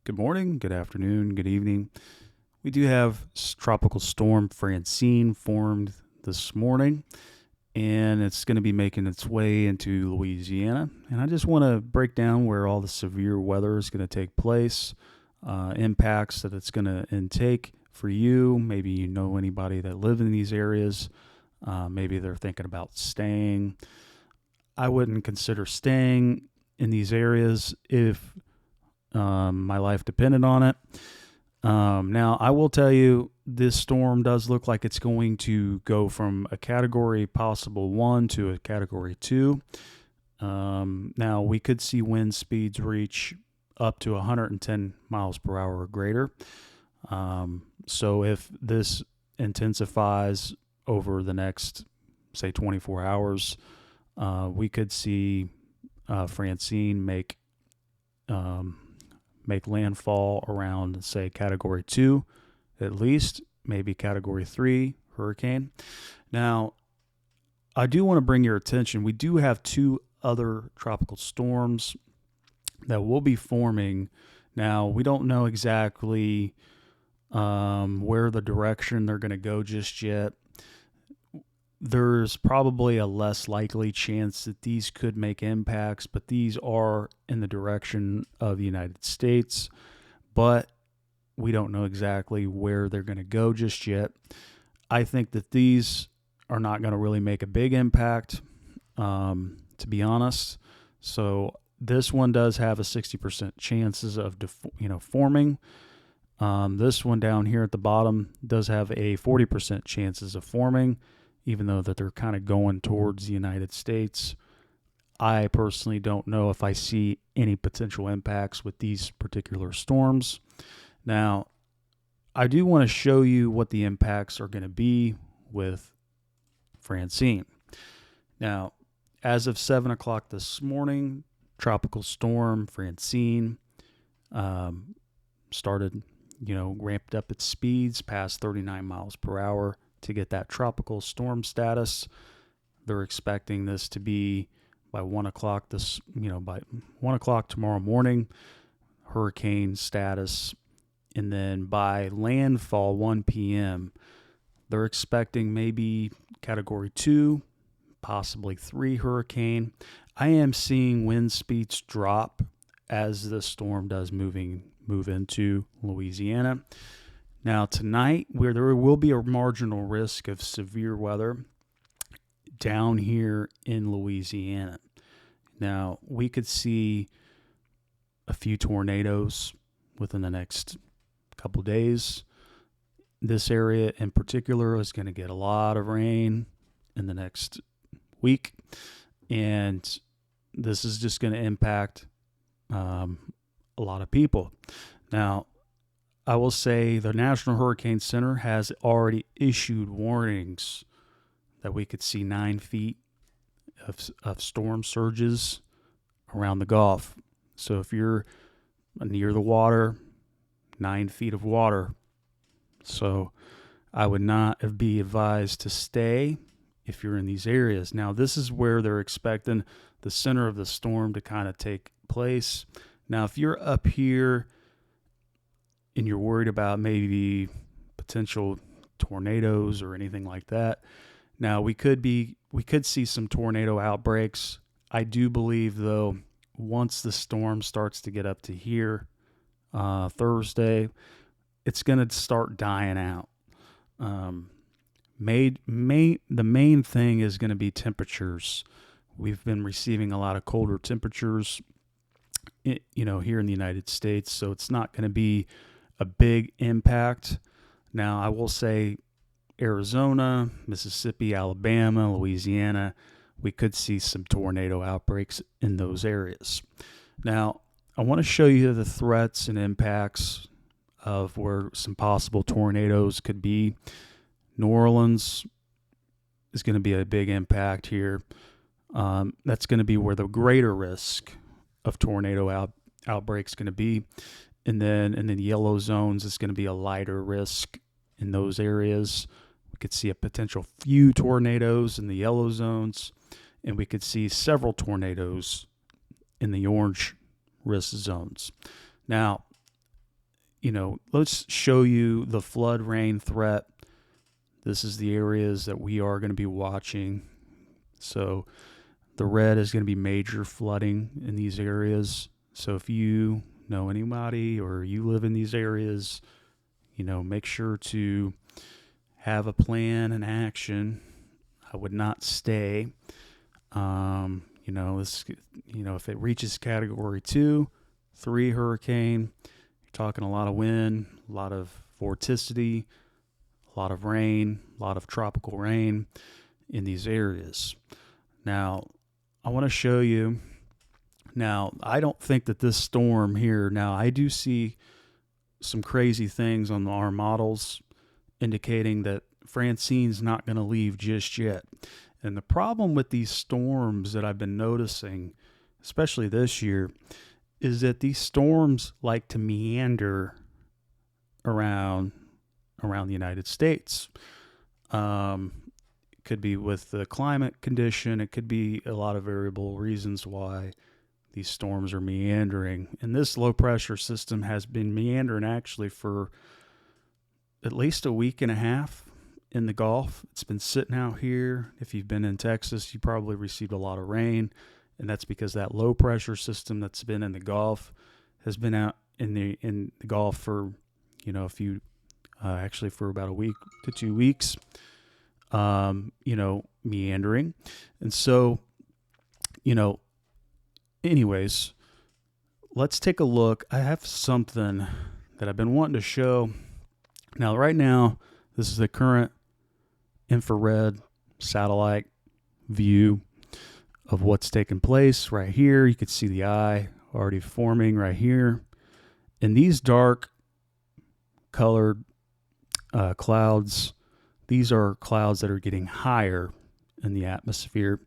Good morning, good afternoon, good evening. We do have Tropical Storm Francine formed this morning, and it's going to be making its way into Louisiana. And I just want to break down where all the severe weather is going to take place, impacts that it's going to intake for you. Maybe you know anybody that live in these areas. Maybe they're thinking about staying. I wouldn't consider staying in these areas if my life depended on it. Now, I will tell you, this storm does look like it's going to go from a Category possible 1 to a Category 2. Now, we could see wind speeds reach up to 110 miles per hour or greater. So if this intensifies over the next, say, 24 hours, we could see Francine make landfall around, say, Category 2, at least, maybe Category 3 hurricane. Now, I do want to bring your attention. We do have two other tropical storms that will be forming. Now, we don't know exactly where the direction they're going to go just yet. There's probably a less likely chance that these could make impacts, but these are in the direction of the United States. But we don't know exactly where they're going to go just yet. I think that these are not going to really make a big impact, to be honest. So this one does have a 60% chances of forming. This one down here at the bottom does have a 40% chances of forming, even though that they're kind of going towards the United States. I personally don't know if I see any potential impacts with these particular storms. Now, I do want to show you what the impacts are going to be with Francine. Now, as of 7 o'clock this morning, Tropical Storm Francine started, ramped up its speeds past 39 miles per hour to get that tropical storm status. They're expecting this to be by 1 o'clock by 1 o'clock tomorrow morning, hurricane status. And then by landfall 1 p.m., they're expecting maybe Category 2, possibly 3 hurricane. I am seeing wind speeds drop as the storm does move into Louisiana. Now, tonight, where there will be a marginal risk of severe weather down here in Louisiana. Now, we could see a few tornadoes within the next couple days. This area in particular is going to get a lot of rain in the next week, and this is just going to impact a lot of people. Now, I will say the National Hurricane Center has already issued warnings that we could see 9 feet of storm surges around the Gulf. So if you're near the water, 9 feet of water. So I would not be advised to stay if you're in these areas. Now, this is where they're expecting the center of the storm to kind of take place. Now, if you're up here and you're worried about maybe potential tornadoes or anything like that, now we could see some tornado outbreaks. I do believe, though, once the storm starts to get up to here Thursday, it's going to start dying out. The main thing is going to be temperatures. We've been receiving a lot of colder temperatures, here in the United States, so it's not going to be a big impact. Now, I will say Arizona, Mississippi, Alabama, Louisiana, we could see some tornado outbreaks in those areas. Now, I want to show you the threats and impacts of where some possible tornadoes could be. New Orleans is going to be a big impact here. That's going to be where the greater risk of tornado outbreaks going to be. And then in the yellow zones, it's going to be a lighter risk in those areas. We could see a potential few tornadoes in the yellow zones, and we could see several tornadoes in the orange risk zones. Now, let's show you the flood rain threat. This is the areas that we are going to be watching. So the red is going to be major flooding in these areas. So if you know anybody or you live in these areas, make sure to have a plan and action. I would not stay. If it reaches category 2, 3 hurricane, you're talking a lot of wind, a lot of vorticity, a lot of rain, a lot of tropical rain in these areas. Now, I want to show you. Now, I don't think that this storm here, now I do see some crazy things on our models indicating that Francine's not going to leave just yet. And the problem with these storms that I've been noticing, especially this year, is that these storms like to meander around the United States. It could be with the climate condition. It could be a lot of variable reasons why these storms are meandering. And this low pressure system has been meandering actually for at least a week and a half in the Gulf. It's been sitting out here. If you've been in Texas, you probably received a lot of rain, and that's because that low pressure system that's been in the Gulf has been out in the Gulf for actually for about a week to 2 weeks, meandering. And so, anyways, let's take a look. I have something that I've been wanting to show. Now, right now, this is the current infrared satellite view of what's taking place right here. You can see the eye already forming right here. And these dark colored clouds, these are clouds that are getting higher in the atmosphere.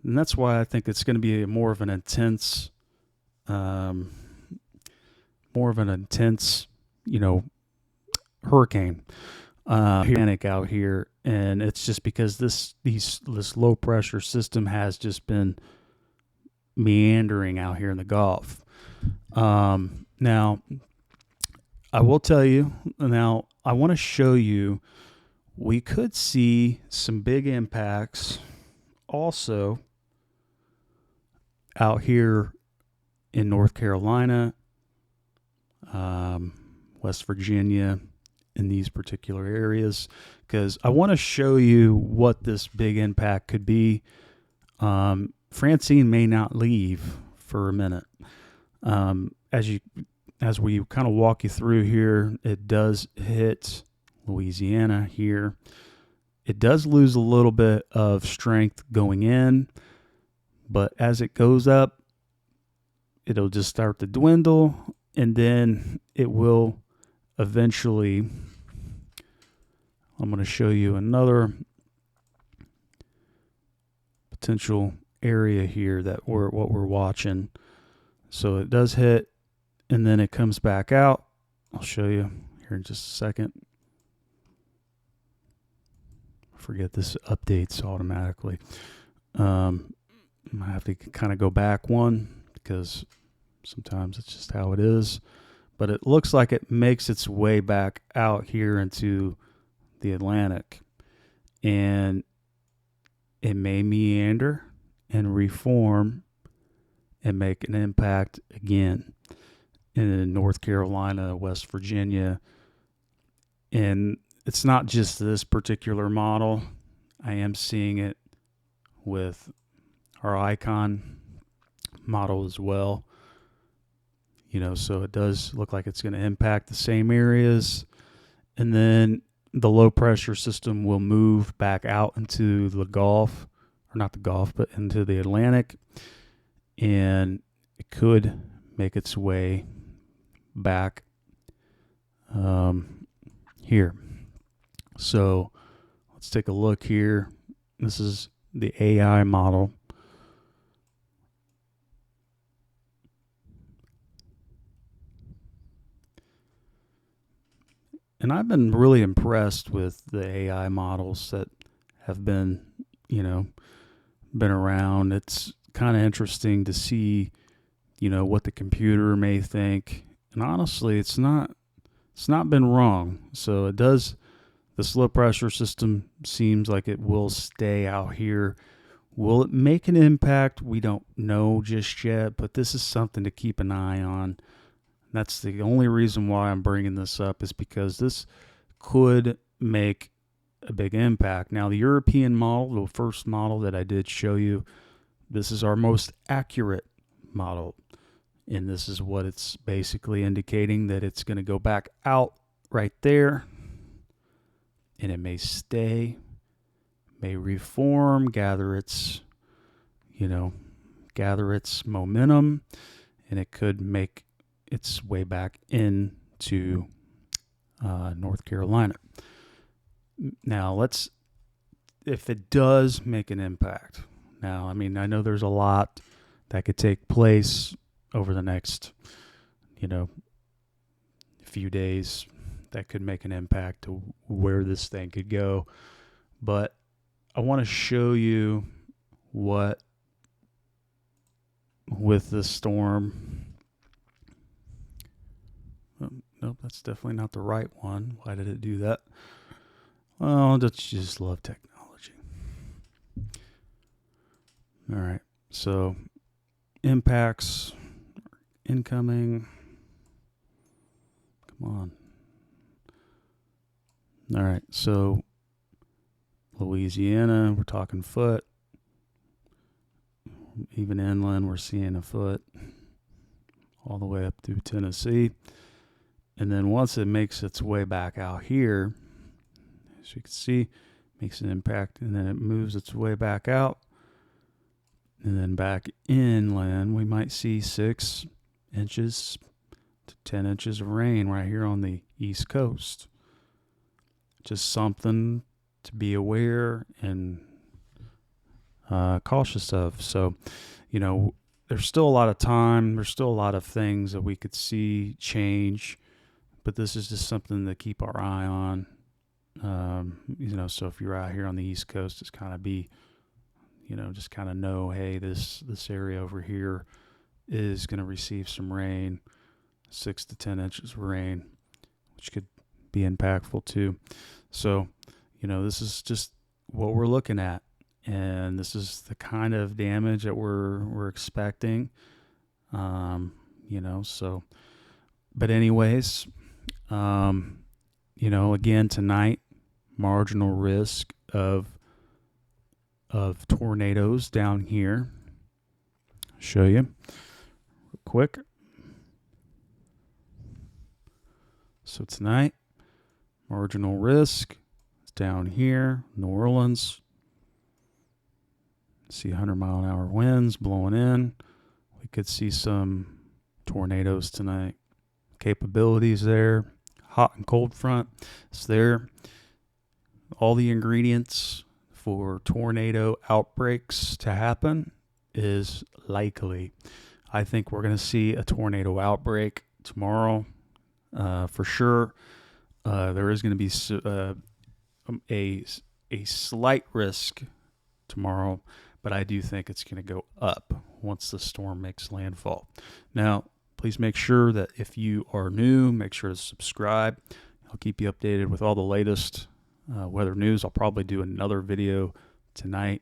And that's why I think it's going to be more of an intense, hurricane. Panic out here, and it's just because this low pressure system has just been meandering out here in the Gulf. Now, I will tell you. Now, I want to show you. We could see some big impacts also out here in North Carolina, West Virginia, in these particular areas, because I want to show you what this big impact could be. Francine may not leave for a minute. As we kind of walk you through here, it does hit Louisiana here. It does lose a little bit of strength going in, but as it goes up, it'll just start to dwindle, and then it will eventually, I'm going to show you another potential area here that what we're watching. So it does hit, and then it comes back out. I'll show you here in just a second. Forget this updates automatically. I have to kind of go back one because sometimes it's just how it is. But it looks like it makes its way back out here into the Atlantic, and it may meander and reform and make an impact again in North Carolina, West Virginia. And it's not just this particular model. I am seeing it with our Icon model as well. So it does look like it's going to impact the same areas. And then the low pressure system will move back out into the Gulf, or not the Gulf, but into the Atlantic. And it could make its way back here. So let's take a look here. This is the AI model. And I've been really impressed with the AI models that have been around. It's kind of interesting to see, what the computer may think. And honestly, it's not it's not been wrong. So it does, this low pressure system seems like it will stay out here. Will it make an impact? We don't know just yet, but this is something to keep an eye on. That's the only reason why I'm bringing this up, is because this could make a big impact. Now, the European model, the first model that I did show you, this is our most accurate model. And this is what it's basically indicating, that it's going to go back out right there. And it may stay, may reform, gather its momentum, and it could make its way back into North Carolina. Now, if it does make an impact. Now, I mean, I know there's a lot that could take place over the next, few days that could make an impact to where this thing could go. But I want to show you what, with the storm. Nope, that's definitely not the right one. Why did it do that? Oh, just love technology. All right, so impacts, incoming. Come on. All right, so Louisiana, we're talking foot. Even inland, we're seeing a foot all the way up through Tennessee. And then once it makes its way back out here, as you can see, makes an impact, and then it moves its way back out. And then back inland, we might see 6 inches to 10 inches of rain right here on the East Coast. Just something to be aware and cautious of. So, there's still a lot of time. There's still a lot of things that we could see change, but this is just something to keep our eye on. So if you're out here on the East Coast, it's kind of just kind of know, hey, this area over here is going to receive some rain, 6 to 10 inches of rain, which could be impactful too. So, this is just what we're looking at, and this is the kind of damage that we're expecting. So, but anyways, again, tonight, marginal risk of tornadoes down here. I'll show you real quick. So tonight, marginal risk is down here, New Orleans. See 100-mile-an-hour winds blowing in. We could see some tornadoes tonight. Capabilities there. Hot and cold front is there. All the ingredients for tornado outbreaks to happen is likely. I think we're going to see a tornado outbreak tomorrow for sure. There is going to be a slight risk tomorrow, but I do think it's going to go up once the storm makes landfall. Now, please make sure that if you are new, make sure to subscribe. I'll keep you updated with all the latest weather news. I'll probably do another video tonight.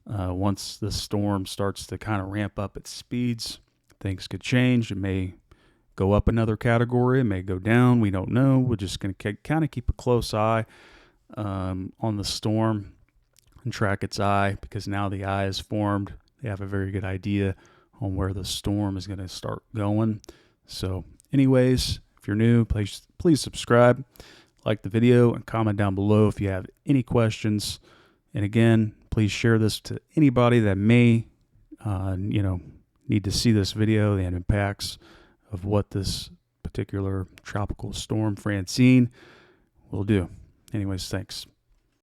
Once the storm starts to kind of ramp up its speeds, things could change. It may go up another category. It may go down. We don't know. We're just going to kind of keep a close eye on the storm and track its eye, because now the eye is formed. They have a very good idea on where the storm is going to start going. So anyways, if you're new, please subscribe, like the video, and comment down below if you have any questions. And again, please share this to anybody that may need to see this video, the impacts of what this particular tropical storm Francine will do. Anyways, thanks.